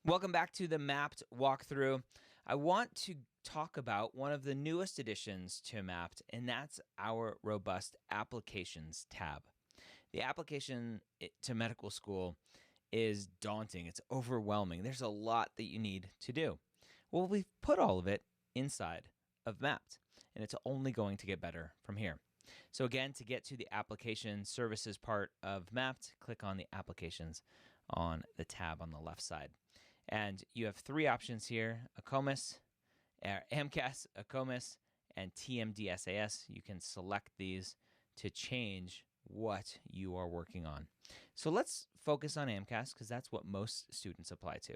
Welcome back to the Mapped walkthrough. I want to talk about one of the newest additions to Mapped, and that's our robust applications tab. The application to medical school is daunting. It's overwhelming. There's a lot that you need to do. Well, we've put all of it inside of Mapped, and it's only going to get better from here. So again, to get to the application services part of Mapped, click on the applications on the tab on the left side. And you have three options here: AACOMAS, AMCAS, AACOMAS, and TMDSAS. You can select these to change what you are working on. So let's focus on AMCAS because that's what most students apply to.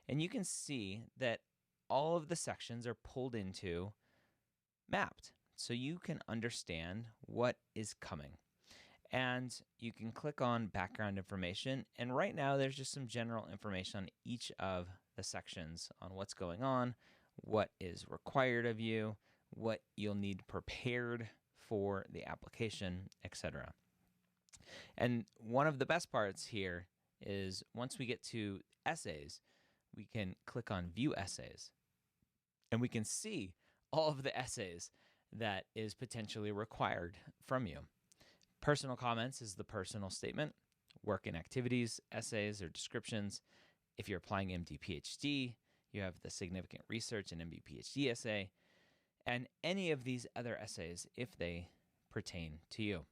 And you can see that all of the sections are pulled into Mapped, so you can understand what is coming. And you can click on background information, and right now there's just some general information on each of the sections on what's going on, what is required of you, what you'll need prepared for the application, etc. And one of the best parts here is once we get to essays, we can click on View Essays, and we can see all of the essays that is potentially required from you. Personal comments is the personal statement. Work and activities, essays, or descriptions. If you're applying MD PhD, you have the significant research and MD PhD essay, and any of these other essays if they pertain to you.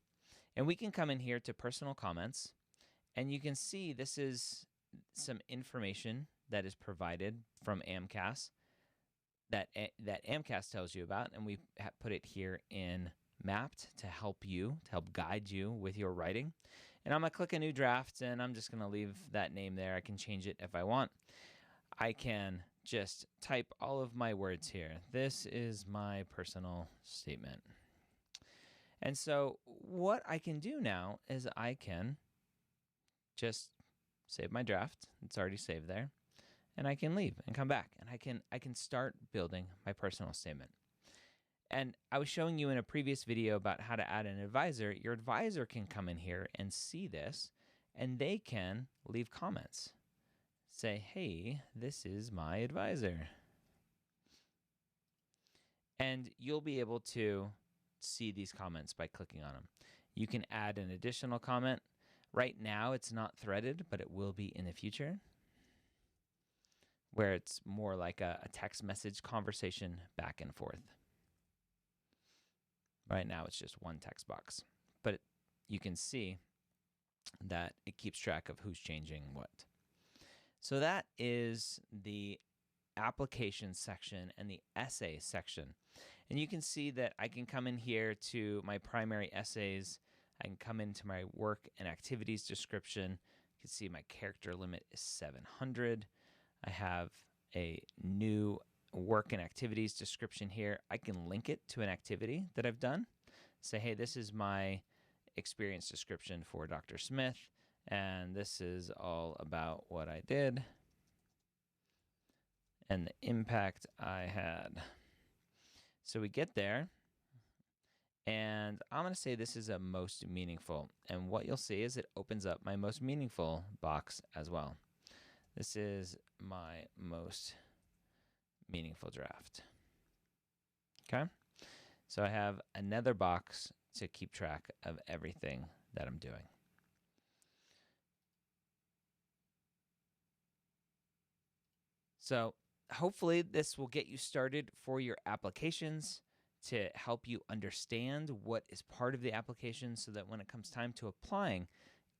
And we can come in here to personal comments, and you can see this is some information that is provided from AMCAS that AMCAS tells you about, and we put it here in Mapped to help guide you with your writing. And I'm going to click a new draft, and I'm just going to leave that name there. I can change it if I want. I can just type all of my words here. This is my personal statement. And so what I can do now is I can just save my draft. It's already saved there. And I can leave and come back, and I can start building my personal statement. And I was showing you in a previous video about how to add an advisor. Your advisor can come in here and see this, and they can leave comments. Say, hey, this is my advisor. And you'll be able to see these comments by clicking on them. You can add an additional comment. Right now, it's not threaded, but it will be in the future, where it's more like a text message conversation back and forth. Right now, it's just one text box, but you can see that it keeps track of who's changing what. So that is the application section and the essay section. And you can see that I can come in here to my primary essays. I can come into my work and activities description. You can see my character limit is 700. I have a new work and activities description here. I can link it to an activity that I've done. Say, hey, this is my experience description for Dr. Smith, and this is all about what I did and the impact I had. So we get there, and I'm going to say this is a most meaningful, and what you'll see is it opens up my most meaningful box as well. This is my most meaningful draft. Okay, so I have another box to keep track of everything that I'm doing. So hopefully this will get you started for your applications to help you understand what is part of the application so that when it comes time to applying,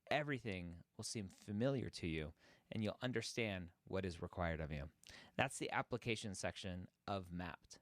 everything will seem familiar to you and you'll understand what is required of you. That's the application section of Mapped.